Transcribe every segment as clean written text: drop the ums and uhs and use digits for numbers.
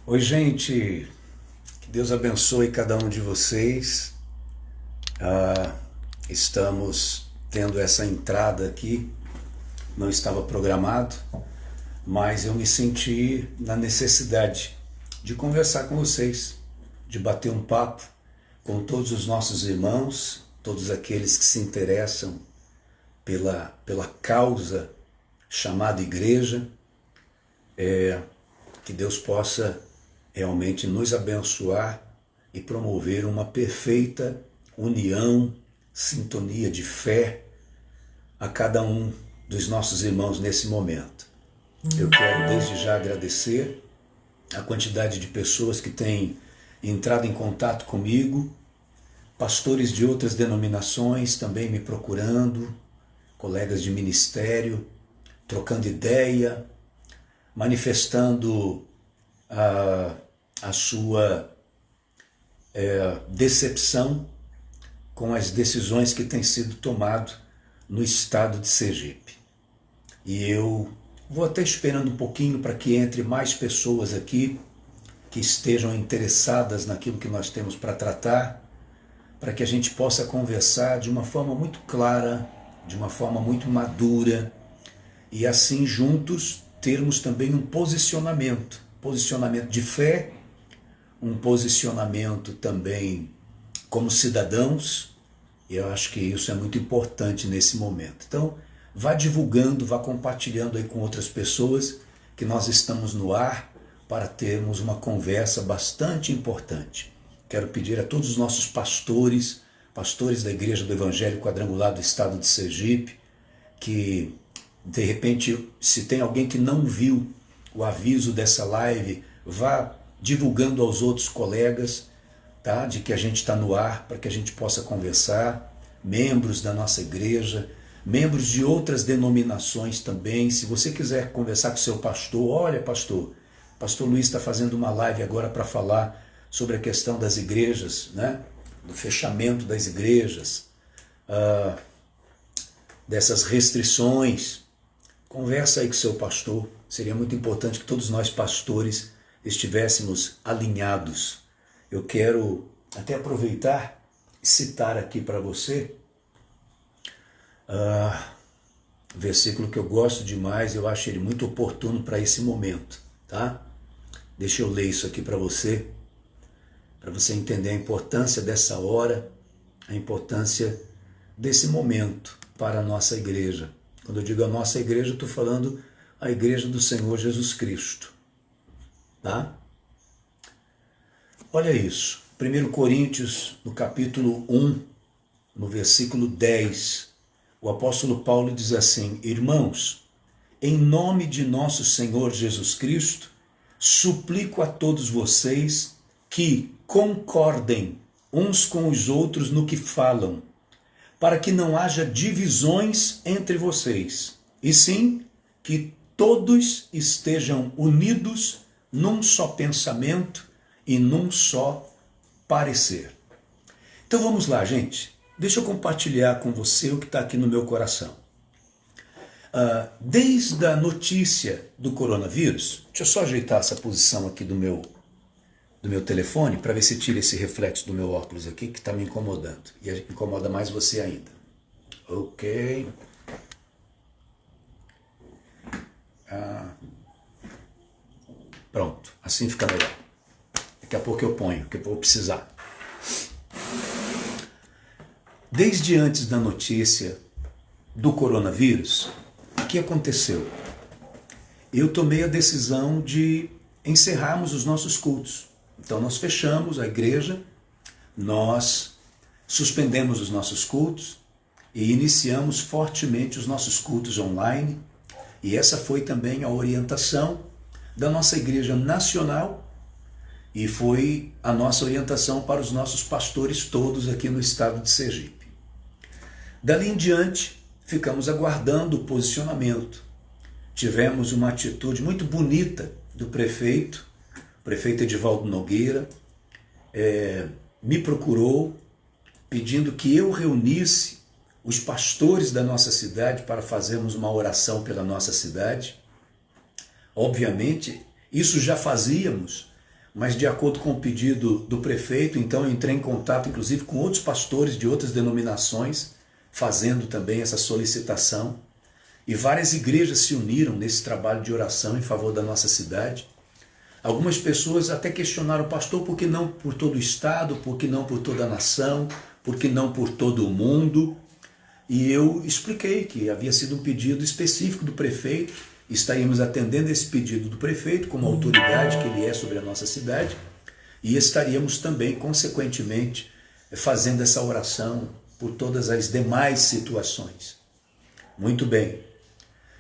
Oi, gente, que Deus abençoe cada um de vocês. Estamos tendo essa entrada aqui, não estava programado, mas eu me senti na necessidade de conversar com vocês, de bater um papo com todos os nossos irmãos, todos aqueles que se interessam pela causa chamada igreja, que Deus possa realmente nos abençoar e promover uma perfeita união, sintonia de fé a cada um dos nossos irmãos nesse momento. Eu quero desde já agradecer a quantidade de pessoas que têm entrado em contato comigo, pastores de outras denominações também me procurando, colegas de ministério, trocando ideia, manifestando a sua decepção com as decisões que têm sido tomadas no estado de Sergipe. E eu vou até esperando um pouquinho para que entre mais pessoas aqui que estejam interessadas naquilo que nós temos para tratar, para que a gente possa conversar de uma forma muito clara, de uma forma muito madura, e assim juntos termos também um posicionamento de fé, um posicionamento também como cidadãos, e eu acho que isso é muito importante nesse momento. Então, vá divulgando, vá compartilhando aí com outras pessoas que nós estamos no ar para termos uma conversa bastante importante. Quero pedir a todos os nossos pastores da Igreja do Evangelho Quadrangular do Estado de Sergipe, que de repente, se tem alguém que não viu o aviso dessa live, vá divulgando aos outros colegas, tá? De que a gente está no ar, para que a gente possa conversar, membros da nossa igreja, membros de outras denominações também. Se você quiser conversar com o seu pastor, olha pastor Luiz está fazendo uma live agora para falar sobre a questão das igrejas, né? Do fechamento das igrejas, dessas restrições. Conversa aí com o seu pastor. Seria muito importante que todos nós pastores estivéssemos alinhados. Eu quero até aproveitar e citar aqui para você versículo que eu gosto demais, eu acho ele muito oportuno para esse momento, tá? Deixa eu ler isso aqui para você entender a importância dessa hora, a importância desse momento para a nossa igreja. Quando eu digo a nossa igreja, eu estou falando a igreja do Senhor Jesus Cristo, tá? Olha isso, 1 Coríntios, no capítulo 1, no versículo 10, o apóstolo Paulo diz assim: Irmãos, em nome de nosso Senhor Jesus Cristo, suplico a todos vocês que concordem uns com os outros no que falam, para que não haja divisões entre vocês, e sim que todos estejam unidos num só pensamento e num só parecer. Então vamos lá, gente. Deixa eu compartilhar com você o que está aqui no meu coração. Desde a notícia do coronavírus, deixa eu só ajeitar essa posição aqui do meu telefone para ver se tira esse reflexo do meu óculos aqui que está me incomodando. E incomoda mais você ainda. Ok. Pronto, assim fica melhor. Daqui a pouco eu ponho, que eu vou precisar. Desde antes da notícia do coronavírus, o que aconteceu? Eu tomei a decisão de encerrarmos os nossos cultos. Então nós fechamos a igreja, nós suspendemos os nossos cultos e iniciamos fortemente os nossos cultos online. E essa foi também a orientação da nossa igreja nacional e foi a nossa orientação para os nossos pastores todos aqui no estado de Sergipe. Dali em diante, ficamos aguardando o posicionamento. Tivemos uma atitude muito bonita do prefeito Edivaldo Nogueira, me procurou pedindo que eu reunisse os pastores da nossa cidade para fazermos uma oração pela nossa cidade. Obviamente, isso já fazíamos, mas de acordo com o pedido do prefeito, então eu entrei em contato inclusive com outros pastores de outras denominações, fazendo também essa solicitação. E várias igrejas se uniram nesse trabalho de oração em favor da nossa cidade. Algumas pessoas até questionaram, pastor, por que não por todo o estado, por que não por toda a nação, por que não por todo o mundo? E eu expliquei que havia sido um pedido específico do prefeito, estaríamos atendendo esse pedido do prefeito como autoridade que ele é sobre a nossa cidade, e estaríamos também, consequentemente, fazendo essa oração por todas as demais situações. Muito bem.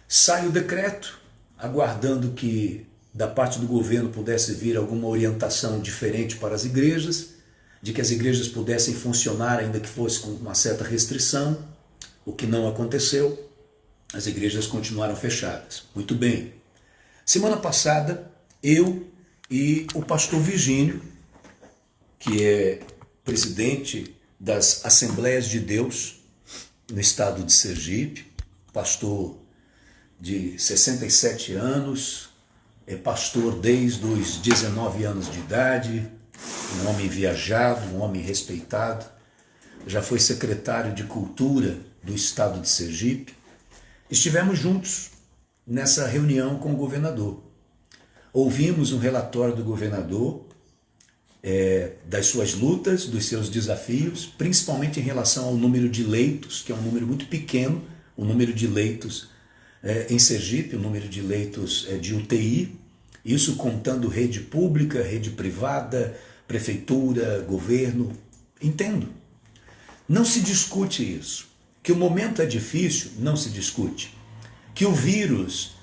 Sai o decreto, aguardando que da parte do governo pudesse vir alguma orientação diferente para as igrejas, de que as igrejas pudessem funcionar ainda que fosse com uma certa restrição, o que não aconteceu. As igrejas continuaram fechadas. Muito bem. Semana passada, eu e o pastor Virgínio, que é presidente das Assembleias de Deus no estado de Sergipe, pastor de 67 anos, é pastor desde os 19 anos de idade, um homem viajado, um homem respeitado, já foi secretário de Cultura do estado de Sergipe. Estivemos juntos nessa reunião com o governador. Ouvimos um relatório do governador das suas lutas, dos seus desafios, principalmente em relação ao número de leitos, que é um número muito pequeno, o número de leitos em Sergipe, o número de leitos de UTI, isso contando rede pública, rede privada, prefeitura, governo. Entendo. Não se discute isso. Que o momento é difícil, não se discute. Que o vírus,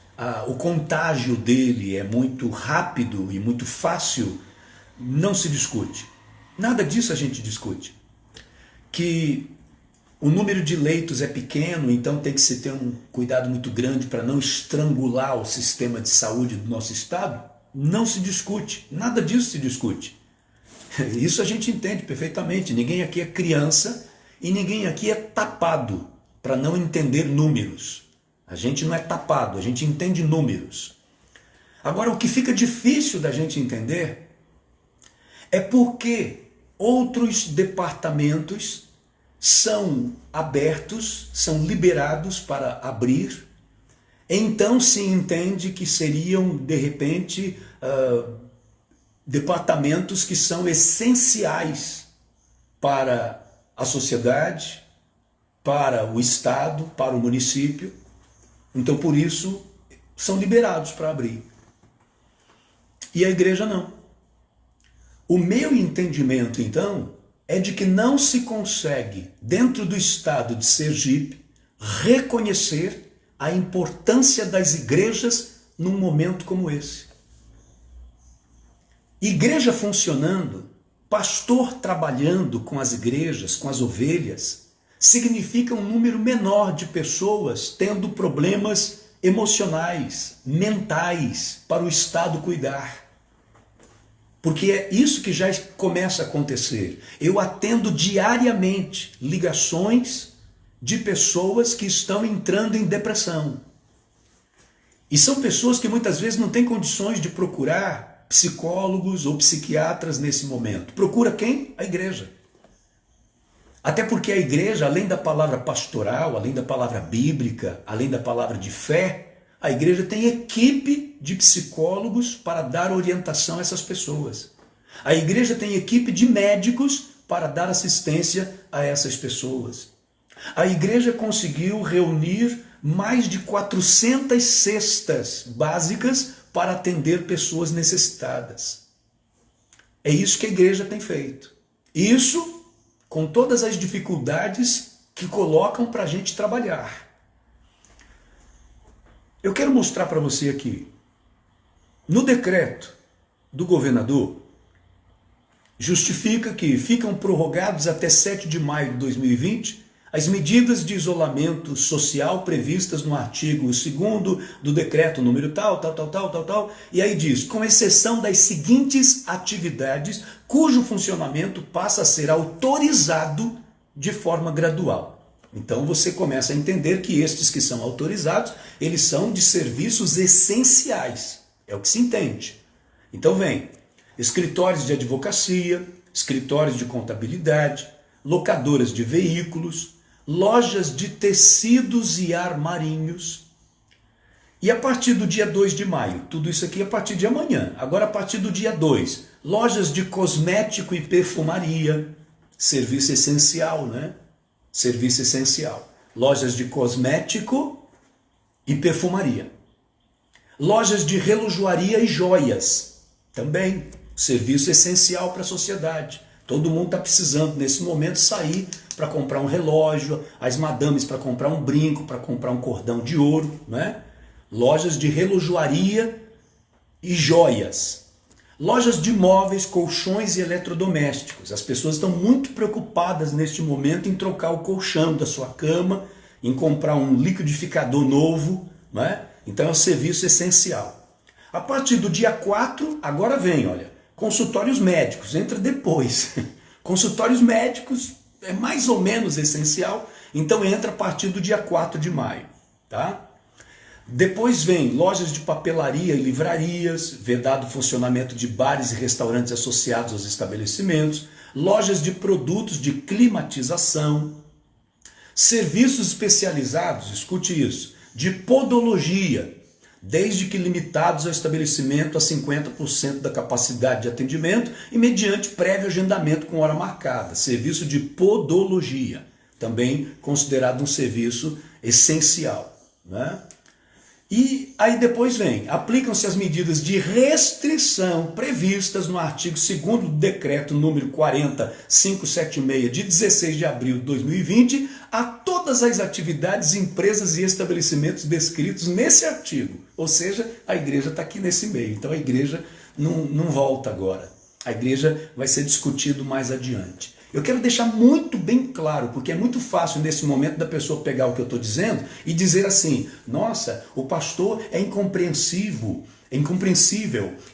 o contágio dele é muito rápido e muito fácil, não se discute. Nada disso a gente discute. Que o número de leitos é pequeno, então tem que se ter um cuidado muito grande para não estrangular o sistema de saúde do nosso estado, não se discute. Nada disso se discute. Isso a gente entende perfeitamente. Ninguém aqui é criança e ninguém aqui é tapado para não entender números. A gente não é tapado, a gente entende números. Agora, o que fica difícil da gente entender é porque outros departamentos são abertos, são liberados para abrir, então se entende que seriam, de repente, departamentos que são essenciais para a sociedade, para o estado, para o município. Então, por isso, são liberados para abrir. E a igreja não. O meu entendimento, então, é de que não se consegue, dentro do estado de Sergipe, reconhecer a importância das igrejas num momento como esse. Igreja funcionando, pastor trabalhando com as igrejas, com as ovelhas, significa um número menor de pessoas tendo problemas emocionais, mentais, para o Estado cuidar. Porque é isso que já começa a acontecer. Eu atendo diariamente ligações de pessoas que estão entrando em depressão. E são pessoas que muitas vezes não têm condições de procurar psicólogos ou psiquiatras nesse momento. Procura quem? A igreja. Até porque a igreja, além da palavra pastoral, além da palavra bíblica, além da palavra de fé, a igreja tem equipe de psicólogos para dar orientação a essas pessoas. A igreja tem equipe de médicos para dar assistência a essas pessoas. A igreja conseguiu reunir mais de 400 cestas básicas para atender pessoas necessitadas. É isso que a igreja tem feito. Isso com todas as dificuldades que colocam para a gente trabalhar. Eu quero mostrar para você aqui, no decreto do governador, justifica que ficam prorrogados até 7 de maio de 2020 as medidas de isolamento social previstas no artigo 2º do decreto número tal, e aí diz, com exceção das seguintes atividades, cujo funcionamento passa a ser autorizado de forma gradual. Então você começa a entender que estes que são autorizados, eles são de serviços essenciais. É o que se entende. Então vem, escritórios de advocacia, escritórios de contabilidade, locadoras de veículos, lojas de tecidos e armarinhos. E a partir do dia 2 de maio, tudo isso aqui a partir de amanhã, agora a partir do dia 2, lojas de cosmético e perfumaria, serviço essencial, né? Serviço essencial. Lojas de cosmético e perfumaria. Lojas de relojoaria e joias, também serviço essencial para a sociedade. Todo mundo está precisando nesse momento sair para comprar um relógio, as madames para comprar um brinco, para comprar um cordão de ouro, né? Lojas de relojoaria e joias. Lojas de móveis, colchões e eletrodomésticos. As pessoas estão muito preocupadas neste momento em trocar o colchão da sua cama, em comprar um liquidificador novo, né? Então é um serviço essencial. A partir do dia 4, agora vem, olha, consultórios médicos, entra depois. Consultórios médicos é mais ou menos essencial, então entra a partir do dia 4 de maio, tá? Depois vem lojas de papelaria e livrarias, vedado o funcionamento de bares e restaurantes associados aos estabelecimentos, lojas de produtos de climatização, serviços especializados, escute isso, de podologia, desde que limitados ao estabelecimento a 50% da capacidade de atendimento e mediante prévio agendamento com hora marcada. Serviço de podologia, também considerado um serviço essencial, né? E aí depois vem, aplicam-se as medidas de restrição previstas no artigo 2º do decreto número 40576 de 16 de abril de 2020 a todas as atividades, empresas e estabelecimentos descritos nesse artigo. Ou seja, a igreja está aqui nesse meio, então a igreja não volta agora. A igreja vai ser discutido mais adiante. Eu quero deixar muito bem claro, porque é muito fácil nesse momento da pessoa pegar o que eu estou dizendo e dizer assim, nossa, o pastor é incompreensível,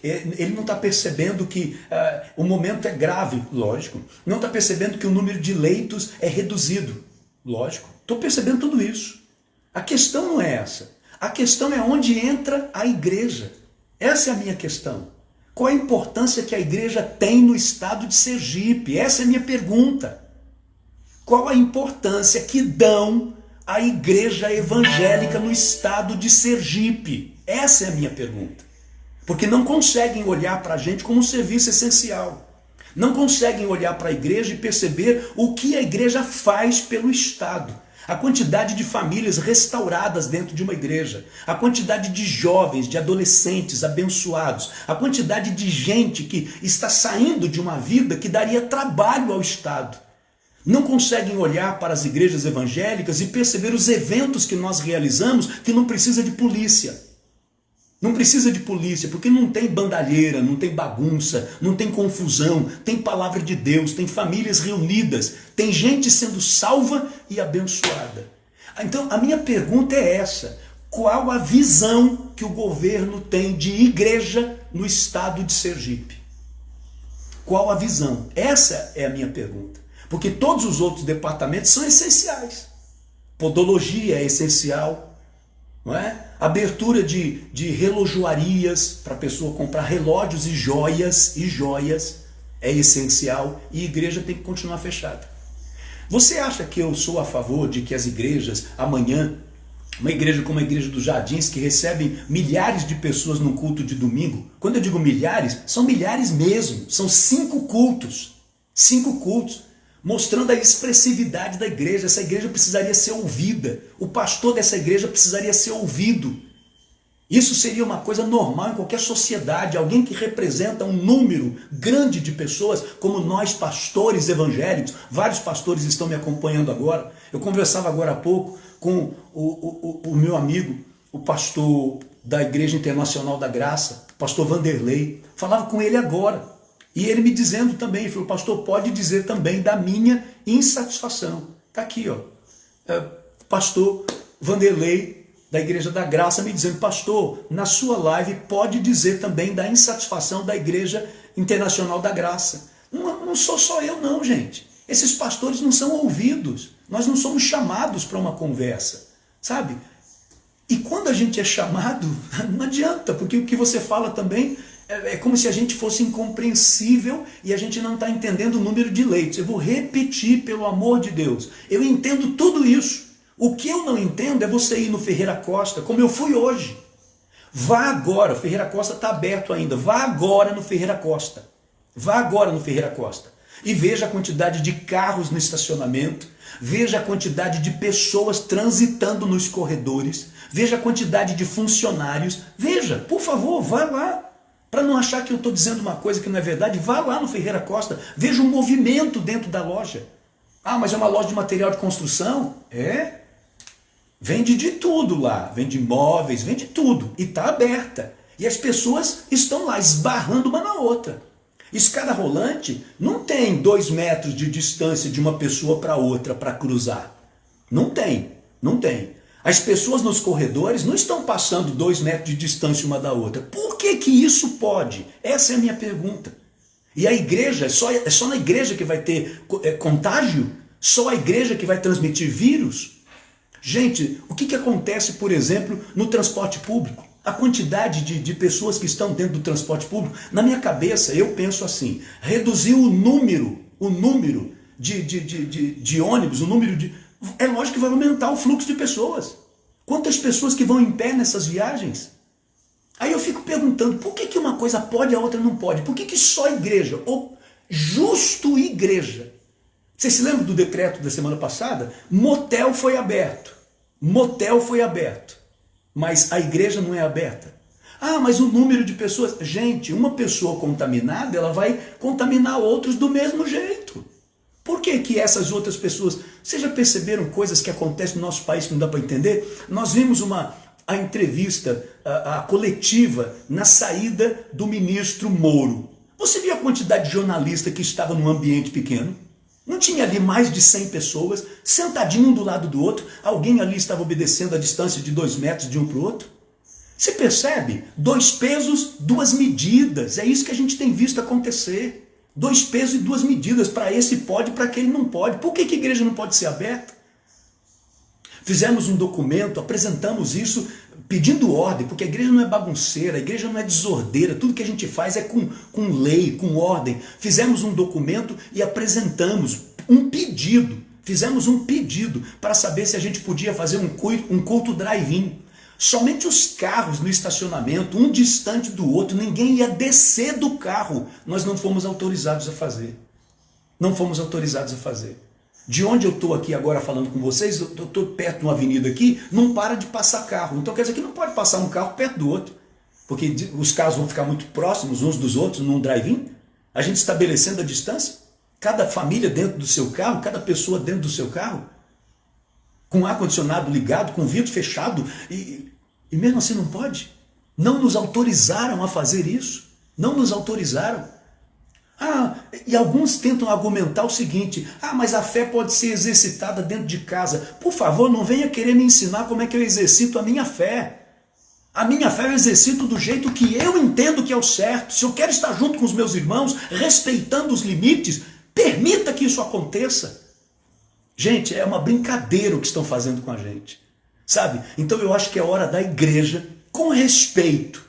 ele não está percebendo que o momento é grave, lógico, não está percebendo que o número de leitos é reduzido, lógico, estou percebendo tudo isso. A questão não é essa, a questão é onde entra a igreja, essa é a minha questão. Qual a importância que a igreja tem no estado de Sergipe? Essa é a minha pergunta. Qual a importância que dão à igreja evangélica no estado de Sergipe? Essa é a minha pergunta. Porque não conseguem olhar para a gente como um serviço essencial. Não conseguem olhar para a igreja e perceber o que a igreja faz pelo estado. A quantidade de famílias restauradas dentro de uma igreja, a quantidade de jovens, de adolescentes abençoados, a quantidade de gente que está saindo de uma vida que daria trabalho ao Estado. Não conseguem olhar para as igrejas evangélicas e perceber os eventos que nós realizamos que não precisa de polícia. Não precisa de polícia, porque não tem bandalheira, não tem bagunça, não tem confusão, tem palavra de Deus, tem famílias reunidas, tem gente sendo salva e abençoada. Então, a minha pergunta é essa: qual a visão que o governo tem de igreja no estado de Sergipe? Qual a visão? Essa é a minha pergunta. Porque todos os outros departamentos são essenciais. Podologia é essencial, não é? Abertura de relojoarias para a pessoa comprar relógios e joias é essencial, e a igreja tem que continuar fechada. Você acha que eu sou a favor de que as igrejas amanhã, uma igreja como a Igreja dos Jardins, que recebe milhares de pessoas no culto de domingo, quando eu digo milhares, são milhares mesmo, são 5 cultos, mostrando a expressividade da igreja. Essa igreja precisaria ser ouvida, o pastor dessa igreja precisaria ser ouvido. Isso seria uma coisa normal em qualquer sociedade, alguém que representa um número grande de pessoas, como nós pastores evangélicos. Vários pastores estão me acompanhando agora. Eu conversava agora há pouco com o meu amigo, o pastor da Igreja Internacional da Graça, o pastor Vanderlei. Falava com ele agora. E ele me dizendo também, ele falou, pastor, pode dizer também da minha insatisfação. Está aqui, ó. Pastor Vanderlei, da Igreja da Graça, me dizendo, pastor, na sua live pode dizer também da insatisfação da Igreja Internacional da Graça. Não sou só eu não, gente. Esses pastores não são ouvidos. Nós não somos chamados para uma conversa, sabe? E quando a gente é chamado, não adianta, porque o que você fala também É como se a gente fosse incompreensível e a gente não está entendendo o número de leitos. Eu vou repetir, pelo amor de Deus. Eu entendo tudo isso. O que eu não entendo é você ir no Ferreira Costa, como eu fui hoje. Vá agora, o Ferreira Costa está aberto ainda. Vá agora no Ferreira Costa. Vá agora no Ferreira Costa. E veja a quantidade de carros no estacionamento. Veja a quantidade de pessoas transitando nos corredores. Veja a quantidade de funcionários. Veja, por favor, vá lá. Para não achar que eu estou dizendo uma coisa que não é verdade, vá lá no Ferreira Costa. Veja o movimento dentro da loja. Ah, mas é uma loja de material de construção? É. Vende de tudo lá, vende móveis, vende tudo. E está aberta. E as pessoas estão lá esbarrando uma na outra. Escada rolante não tem 2 metros de distância de uma pessoa para outra para cruzar. Não tem, não tem. As pessoas nos corredores não estão passando 2 metros de distância uma da outra. Por que que isso pode? Essa é a minha pergunta. E a igreja, é só na igreja que vai ter contágio? Só a igreja que vai transmitir vírus? Gente, o que acontece, por exemplo, no transporte público? A quantidade de pessoas que estão dentro do transporte público, na minha cabeça, eu penso assim, reduzir o número de ônibus, é lógico que vai aumentar o fluxo de pessoas. Quantas pessoas que vão em pé nessas viagens? Aí eu fico perguntando, por que uma coisa pode e a outra não pode? Por que só a igreja, ou justo igreja? Vocês se lembram do decreto da semana passada? Motel foi aberto. Motel foi aberto. Mas a igreja não é aberta. Ah, mas o número de pessoas... Gente, uma pessoa contaminada, ela vai contaminar outros do mesmo jeito. Por que que essas outras pessoas... Vocês já perceberam coisas que acontecem no nosso país que não dá para entender? Nós vimos a entrevista, a coletiva, na saída do ministro Moro. Você viu a quantidade de jornalista que estava num ambiente pequeno? Não tinha ali mais de 100 pessoas, sentadinho um do lado do outro, alguém ali estava obedecendo a distância de 2 metros de um para o outro. Você percebe? 2 pesos, 2 medidas, é isso que a gente tem visto acontecer. 2 pesos e 2 medidas, para esse pode, para aquele não pode. Por que a igreja não pode ser aberta? Fizemos um documento, apresentamos isso pedindo ordem, porque a igreja não é bagunceira, a igreja não é desordeira, tudo que a gente faz é com lei, com ordem. Fizemos um documento e apresentamos um pedido, fizemos um pedido para saber se a gente podia fazer um culto drive-in. Somente os carros no estacionamento, um distante do outro, ninguém ia descer do carro. Nós não fomos autorizados a fazer. Não fomos autorizados a fazer. De onde eu estou aqui agora falando com vocês, eu estou perto de uma avenida aqui, não para de passar carro. Então quer dizer que não pode passar um carro perto do outro, porque os carros vão ficar muito próximos uns dos outros num drive-in, a gente estabelecendo a distância, cada família dentro do seu carro, cada pessoa dentro do seu carro, com ar-condicionado ligado, com vidro fechado, e mesmo assim não pode. Não nos autorizaram a fazer isso, não nos autorizaram. Ah, e alguns tentam argumentar o seguinte, mas a fé pode ser exercitada dentro de casa. Por favor, não venha querer me ensinar como é que eu exercito a minha fé. A minha fé eu exercito do jeito que eu entendo que é o certo. Se eu quero estar junto com os meus irmãos, respeitando os limites, permita que isso aconteça. Gente, é uma brincadeira o que estão fazendo com a gente. Sabe? Então eu acho que é hora da igreja, com respeito,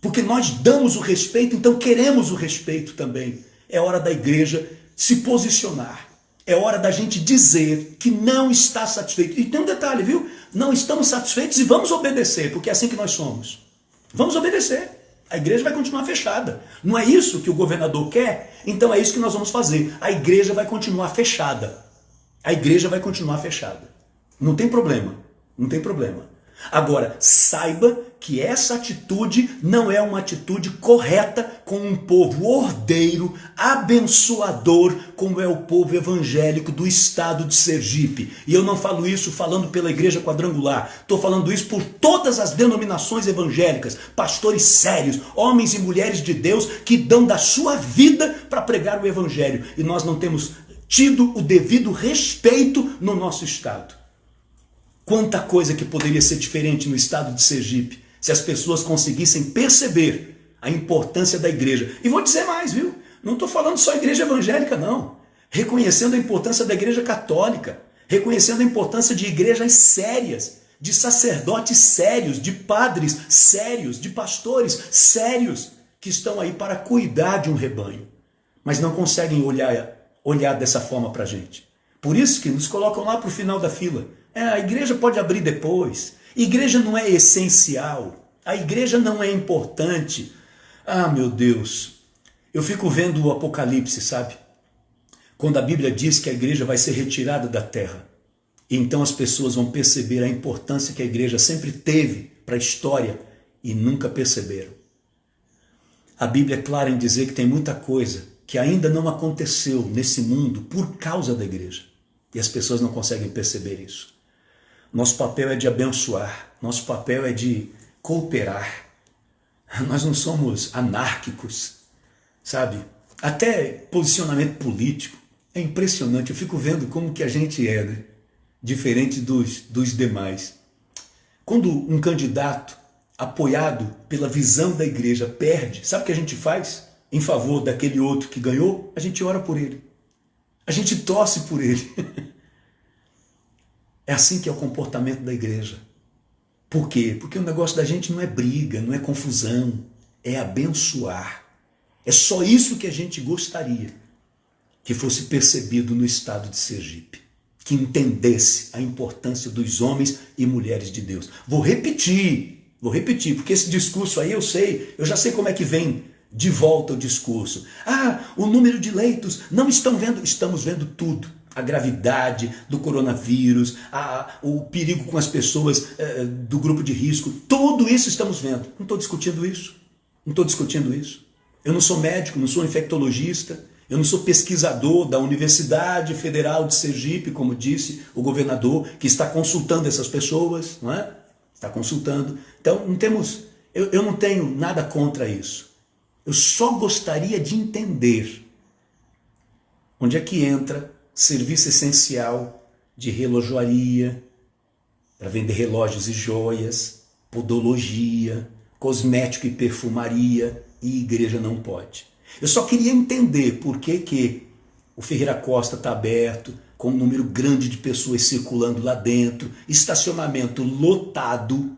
porque nós damos o respeito, então queremos o respeito também. É hora da igreja se posicionar. É hora da gente dizer que não está satisfeito. E tem um detalhe, viu? Não estamos satisfeitos e vamos obedecer, porque é assim que nós somos. Vamos obedecer. A igreja vai continuar fechada. Não é isso que o governador quer? Então é isso que nós vamos fazer. A igreja vai continuar fechada. A igreja vai continuar fechada. Não tem problema. Não tem problema. Agora, saiba que essa atitude não é uma atitude correta com um povo ordeiro, abençoador, como é o povo evangélico do estado de Sergipe. E eu não falo isso falando pela igreja quadrangular, estou falando isso por todas as denominações evangélicas, pastores sérios, homens e mulheres de Deus que dão da sua vida para pregar o evangelho. E nós não temos tido o devido respeito no nosso estado. Quanta coisa que poderia ser diferente no estado de Sergipe, se as pessoas conseguissem perceber a importância da igreja. E vou dizer mais, viu? Não estou falando só igreja evangélica, não. Reconhecendo a importância da igreja católica, reconhecendo a importância de igrejas sérias, de sacerdotes sérios, de padres sérios, de pastores sérios, que estão aí para cuidar de um rebanho, mas não conseguem olhar dessa forma para a gente. Por isso que nos colocam lá para o final da fila. A igreja pode abrir depois. Igreja não é essencial. A igreja não é importante. Ah, meu Deus. Eu fico vendo o Apocalipse, sabe? Quando a Bíblia diz que a igreja vai ser retirada da terra. E então as pessoas vão perceber a importância que a igreja sempre teve para a história e nunca perceberam. A Bíblia é clara em dizer que tem muita coisa que ainda não aconteceu nesse mundo por causa da igreja. E as pessoas não conseguem perceber isso. Nosso papel é de abençoar, nosso papel é de cooperar. Nós não somos anárquicos, sabe? Até posicionamento político. É impressionante, eu fico vendo como que a gente é, né? Diferente dos demais. Quando um candidato apoiado pela visão da igreja perde, sabe o que a gente faz em favor daquele outro que ganhou? A gente ora por ele. A gente torce por ele. É assim que é o comportamento da igreja. Por quê? Porque o negócio da gente não é briga, não é confusão, é abençoar. É só isso que a gente gostaria que fosse percebido no estado de Sergipe. Que entendesse a importância dos homens e mulheres de Deus. Vou repetir, porque esse discurso aí eu já sei como é que vem de volta o discurso. O número de leitos, não estão vendo, estamos vendo tudo. A gravidade do coronavírus, o perigo com as pessoas do grupo de risco, tudo isso estamos vendo. Não estou discutindo isso. Eu não sou médico, não sou infectologista, eu não sou pesquisador da Universidade Federal de Sergipe, como disse o governador, que está consultando essas pessoas, não é? Está consultando. Então, eu não tenho nada contra isso. Eu só gostaria de entender onde é que entra serviço essencial de relojoaria, para vender relógios e joias, podologia, cosmético e perfumaria, e igreja não pode. Eu só queria entender por que o Ferreira Costa está aberto, com um número grande de pessoas circulando lá dentro, estacionamento lotado,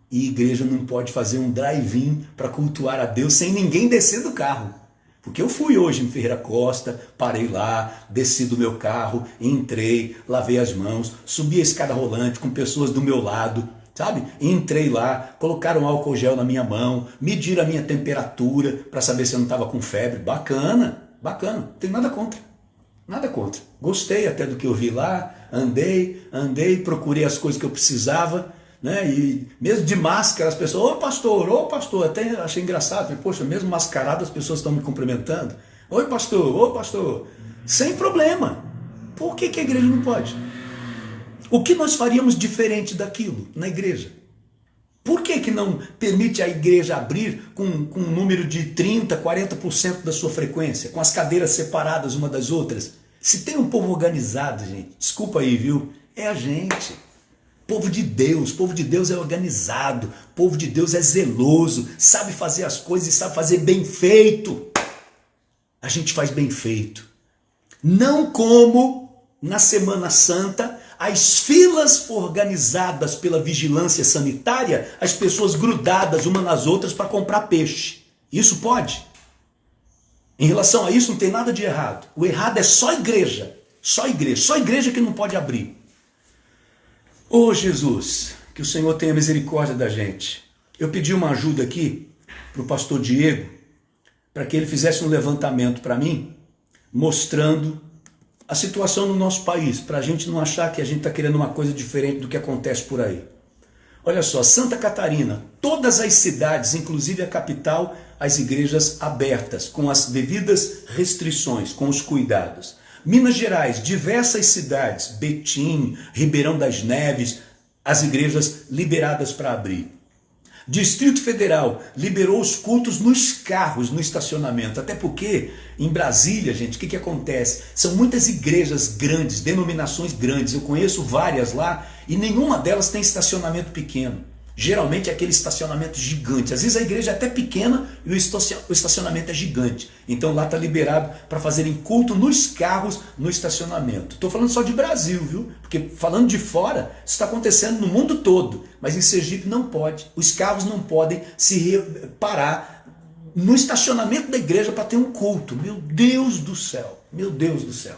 e igreja não pode fazer um drive-in para cultuar a Deus sem ninguém descer do carro. Porque eu fui hoje em Ferreira Costa, parei lá, desci do meu carro, entrei, lavei as mãos, subi a escada rolante com pessoas do meu lado, sabe? Entrei lá, colocaram álcool gel na minha mão, mediram a minha temperatura para saber se eu não estava com febre. Bacana, não tem nada contra. Gostei até do que eu vi lá, andei, procurei as coisas que eu precisava, né? E mesmo de máscara, as pessoas, ô pastor, até achei engraçado, falei, poxa, mesmo mascarado as pessoas estão me cumprimentando. Ô pastor, sem problema. Por que a igreja não pode? O que nós faríamos diferente daquilo na igreja? Por que não permite a igreja abrir com um número de 30%, 40% da sua frequência, com as cadeiras separadas uma das outras? Se tem um povo organizado, gente, desculpa aí, viu? É a gente. Povo de Deus é organizado, povo de Deus é zeloso, sabe fazer as coisas e sabe fazer bem feito. A gente faz bem feito. Não como na Semana Santa, as filas organizadas pela vigilância sanitária, as pessoas grudadas umas nas outras para comprar peixe. Isso pode? Em relação a isso não tem nada de errado. O errado é só igreja que não pode abrir. Ô Jesus, que o Senhor tenha misericórdia da gente. Eu pedi uma ajuda aqui para o pastor Diego, para que ele fizesse um levantamento para mim, mostrando a situação no nosso país, para a gente não achar que a gente está querendo uma coisa diferente do que acontece por aí. Olha só, Santa Catarina, todas as cidades, inclusive a capital, as igrejas abertas, com as devidas restrições, com os cuidados. Minas Gerais, diversas cidades, Betim, Ribeirão das Neves, as igrejas liberadas para abrir. Distrito Federal liberou os cultos nos carros, no estacionamento. Até porque em Brasília, gente, o que acontece? São muitas igrejas grandes, denominações grandes. Eu conheço várias lá e nenhuma delas tem estacionamento pequeno. Geralmente é aquele estacionamento gigante. Às vezes a igreja é até pequena e o estacionamento é gigante. Então lá está liberado para fazerem culto nos carros, no estacionamento. Estou falando só de Brasil, viu? Porque falando de fora, isso está acontecendo no mundo todo. Mas em Sergipe não pode. Os carros não podem parar no estacionamento da igreja para ter um culto. Meu Deus do céu, meu Deus do céu.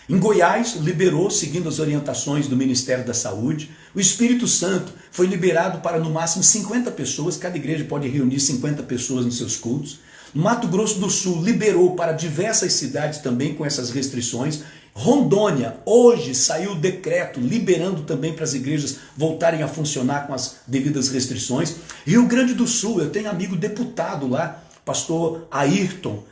Em Goiás, liberou, seguindo as orientações do Ministério da Saúde, o Espírito Santo foi liberado para no máximo 50 pessoas, cada igreja pode reunir 50 pessoas nos seus cultos. No Mato Grosso do Sul, liberou para diversas cidades também com essas restrições. Rondônia, hoje saiu o decreto liberando também para as igrejas voltarem a funcionar com as devidas restrições. Rio Grande do Sul, eu tenho amigo deputado lá, pastor Ayrton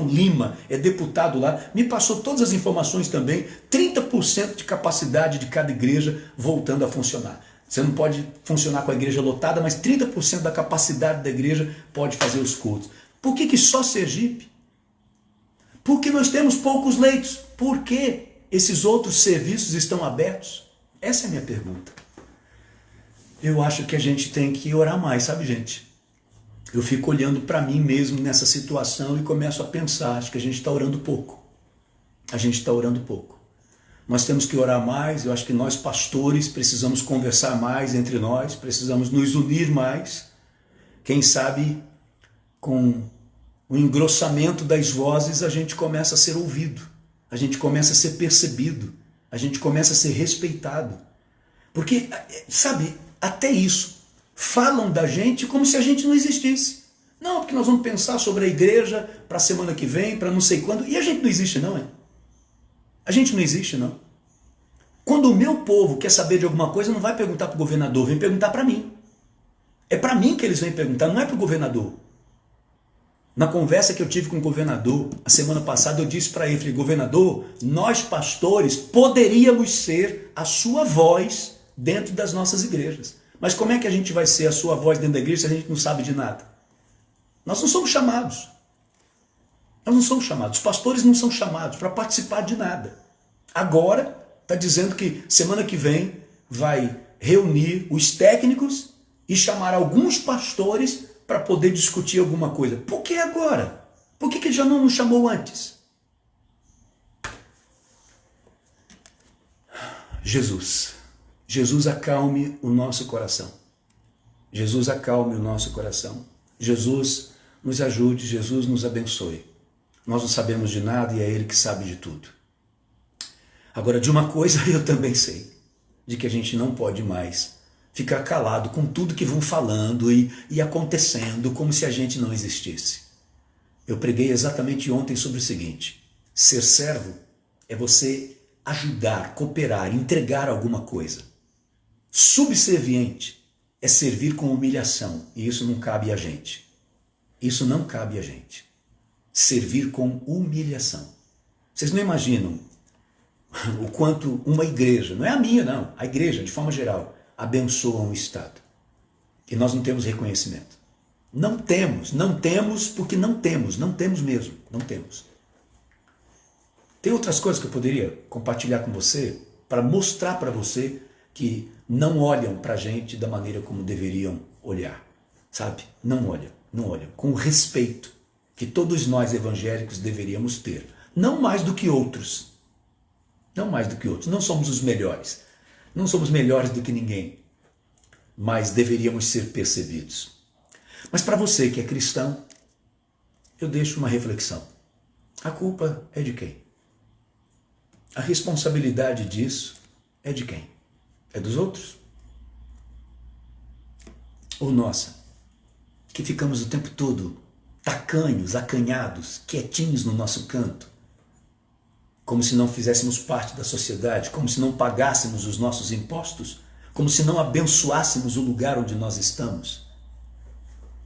Lima, é deputado lá, me passou todas as informações também, 30% de capacidade de cada igreja voltando a funcionar. Você não pode funcionar com a igreja lotada, mas 30% da capacidade da igreja pode fazer os cultos. Por que só Sergipe? Porque nós temos poucos leitos. Por que esses outros serviços estão abertos? Essa é a minha pergunta. Eu acho que a gente tem que orar mais, sabe, gente? Eu fico olhando para mim mesmo nessa situação e começo a pensar, acho que a gente está orando pouco. A gente está orando pouco. Nós temos que orar mais, eu acho que nós pastores precisamos conversar mais entre nós, precisamos nos unir mais. Quem sabe com o engrossamento das vozes a gente começa a ser ouvido, a gente começa a ser percebido, a gente começa a ser respeitado. Porque, sabe, até isso, falam da gente como se a gente não existisse. Não, porque nós vamos pensar sobre a igreja para a semana que vem, para não sei quando. E a gente não existe não, é? A gente não existe não. Quando o meu povo quer saber de alguma coisa, não vai perguntar para o governador, vem perguntar para mim. É para mim que eles vêm perguntar, não é para o governador. Na conversa que eu tive com o governador, a semana passada eu disse para ele, falei, governador, nós pastores poderíamos ser a sua voz dentro das nossas igrejas. Mas como é que a gente vai ser a sua voz dentro da igreja se a gente não sabe de nada? Nós não somos chamados. Nós não somos chamados. Os pastores não são chamados para participar de nada. Agora, está dizendo que semana que vem vai reunir os técnicos e chamar alguns pastores para poder discutir alguma coisa. Por que agora? Por que já não nos chamou antes? Jesus acalme o nosso coração. Jesus acalme o nosso coração. Jesus nos ajude, Jesus nos abençoe. Nós não sabemos de nada e é Ele que sabe de tudo. Agora, de uma coisa eu também sei, de que a gente não pode mais ficar calado com tudo que vão falando e acontecendo como se a gente não existisse. Eu preguei exatamente ontem sobre o seguinte: ser servo é você ajudar, cooperar, entregar alguma coisa. Subserviente é servir com humilhação, e isso não cabe a gente. Isso não cabe a gente. Servir com humilhação. Vocês não imaginam o quanto uma igreja, não é a minha não, a igreja de forma geral, abençoa um Estado. E nós não temos reconhecimento. Não temos porque não temos mesmo, não temos. Tem outras coisas que eu poderia compartilhar com você para mostrar para você que não olham para a gente da maneira como deveriam olhar, sabe? Não olham, com o respeito que todos nós evangélicos deveríamos ter. Não mais do que outros. Não mais do que outros. Não somos os melhores. Não somos melhores do que ninguém. Mas deveríamos ser percebidos. Mas para você que é cristão, eu deixo uma reflexão. A culpa é de quem? A responsabilidade disso é de quem? É dos outros? Ou nossa, que ficamos o tempo todo tacanhos, acanhados, quietinhos no nosso canto, como se não fizéssemos parte da sociedade, como se não pagássemos os nossos impostos, como se não abençoássemos o lugar onde nós estamos.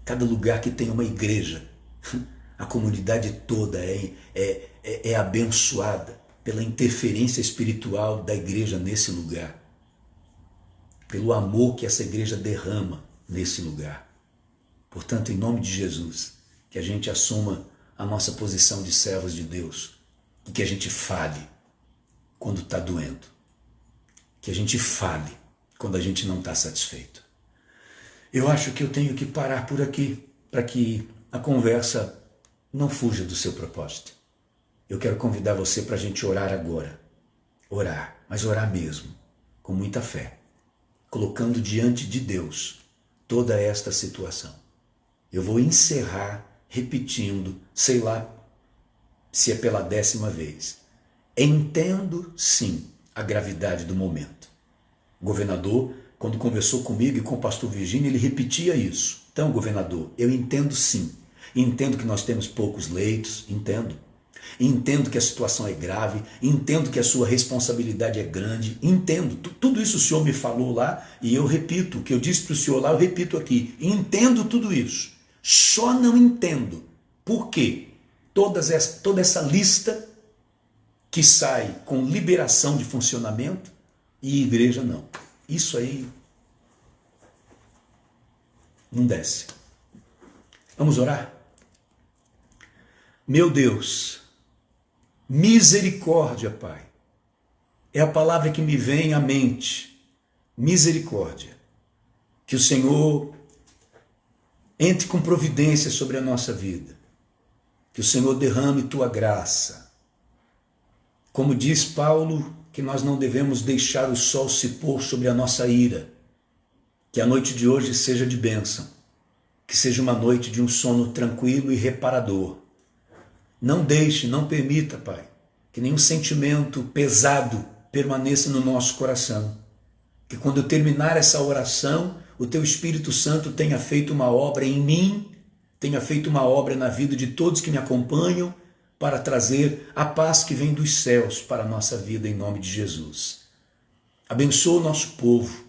Cada lugar que tem uma igreja, a comunidade toda é abençoada pela interferência espiritual da igreja nesse lugar, pelo amor que essa igreja derrama nesse lugar. Portanto, em nome de Jesus, que a gente assuma a nossa posição de servos de Deus e que a gente fale quando está doendo, que a gente fale quando a gente não está satisfeito. Eu acho que eu tenho que parar por aqui para que a conversa não fuja do seu propósito. Eu quero convidar você para a gente orar agora. Orar, mas orar mesmo, com muita fé, colocando diante de Deus toda esta situação. Eu vou encerrar repetindo, sei lá se é pela 10ª vez. Entendo sim a gravidade do momento. O governador, quando conversou comigo e com o pastor Virgínio, ele repetia isso. Então, governador, eu entendo sim. Entendo que nós temos poucos leitos, entendo. Entendo que a situação é grave, entendo que a sua responsabilidade é grande, entendo. Tudo isso o senhor me falou lá e eu repito, o que eu disse para o senhor lá, eu repito aqui. Entendo tudo isso. Só não entendo por quê toda essa lista que sai com liberação de funcionamento e igreja não. Isso aí não desce. Vamos orar? Meu Deus, misericórdia, Pai. É a palavra que me vem à mente. Misericórdia. Que o Senhor entre com providência sobre a nossa vida. Que o Senhor derrame tua graça. Como diz Paulo, que nós não devemos deixar o sol se pôr sobre a nossa ira. Que a noite de hoje seja de bênção. Que seja uma noite de um sono tranquilo e reparador. Não deixe, não permita, Pai, que nenhum sentimento pesado permaneça no nosso coração. Que quando eu terminar essa oração, o Teu Espírito Santo tenha feito uma obra em mim, tenha feito uma obra na vida de todos que me acompanham, para trazer a paz que vem dos céus para a nossa vida, em nome de Jesus. Abençoa o nosso povo,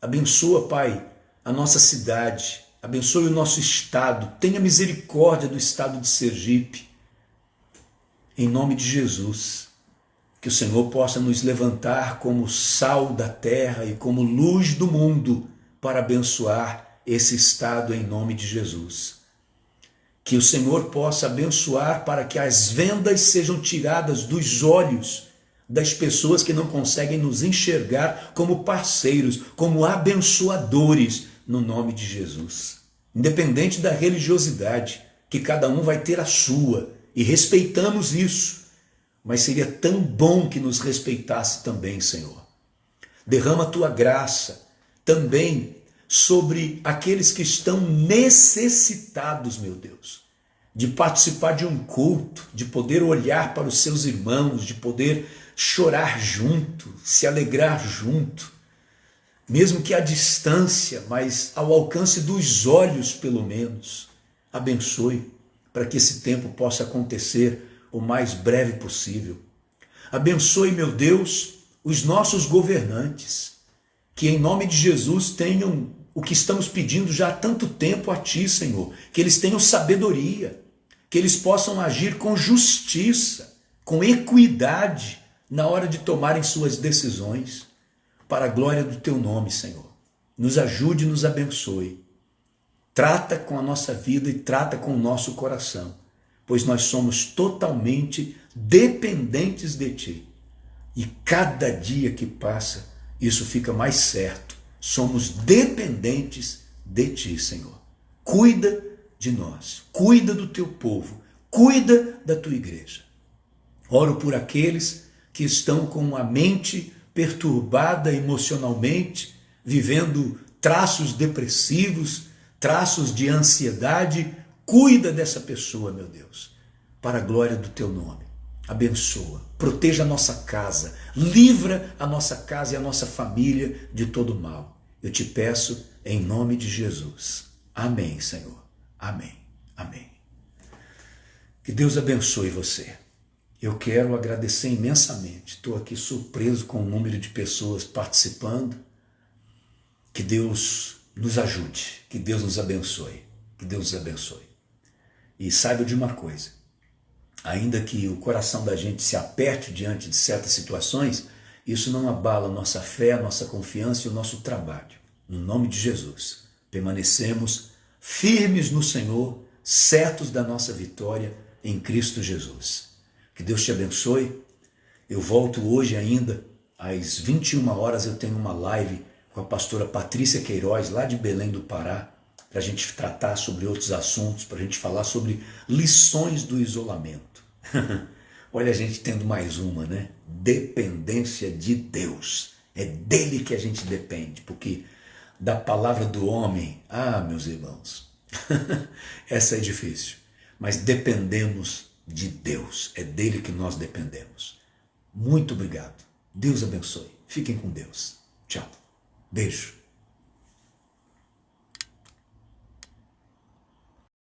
abençoa, Pai, a nossa cidade, abençoe o nosso estado, tenha misericórdia do estado de Sergipe, em nome de Jesus, que o Senhor possa nos levantar como sal da terra e como luz do mundo para abençoar esse estado em nome de Jesus. Que o Senhor possa abençoar para que as vendas sejam tiradas dos olhos das pessoas que não conseguem nos enxergar como parceiros, como abençoadores no nome de Jesus. Independente da religiosidade, que cada um vai ter a sua, e respeitamos isso, mas seria tão bom que nos respeitasse também, Senhor. Derrama a tua graça também sobre aqueles que estão necessitados, meu Deus, de participar de um culto, de poder olhar para os seus irmãos, de poder chorar junto, se alegrar junto, mesmo que à distância, mas ao alcance dos olhos, pelo menos. Abençoe para que esse tempo possa acontecer o mais breve possível. Abençoe, meu Deus, os nossos governantes, que em nome de Jesus tenham o que estamos pedindo já há tanto tempo a Ti, Senhor, que eles tenham sabedoria, que eles possam agir com justiça, com equidade, na hora de tomarem suas decisões, para a glória do Teu nome, Senhor. Nos ajude e nos abençoe. Trata com a nossa vida e trata com o nosso coração, pois nós somos totalmente dependentes de Ti. E cada dia que passa, isso fica mais certo. Somos dependentes de Ti, Senhor. Cuida de nós, cuida do Teu povo, cuida da Tua igreja. Oro por aqueles que estão com a mente perturbada emocionalmente, vivendo traços depressivos, traços de ansiedade. Cuida dessa pessoa, meu Deus, para a glória do Teu nome. Abençoa, proteja a nossa casa, livra a nossa casa e a nossa família de todo mal. Eu te peço em nome de Jesus. Amém, Senhor. Amém. Amém. Que Deus abençoe você. Eu quero agradecer imensamente. Estou aqui surpreso com o número de pessoas participando. Que Deus nos ajude, que Deus nos abençoe, que Deus nos abençoe. E saiba de uma coisa, ainda que o coração da gente se aperte diante de certas situações, isso não abala a nossa fé, a nossa confiança e o nosso trabalho. No nome de Jesus, permanecemos firmes no Senhor, certos da nossa vitória em Cristo Jesus. Que Deus te abençoe. Eu volto hoje ainda, às 21 horas eu tenho uma live com a pastora Patrícia Queiroz, lá de Belém do Pará, para a gente tratar sobre outros assuntos, para a gente falar sobre lições do isolamento. Olha a gente tendo mais uma, né? Dependência de Deus. É dele que a gente depende, porque da palavra do homem, meus irmãos, essa é difícil, mas dependemos de Deus, é dele que nós dependemos. Muito obrigado. Deus abençoe. Fiquem com Deus. Tchau. Beijo.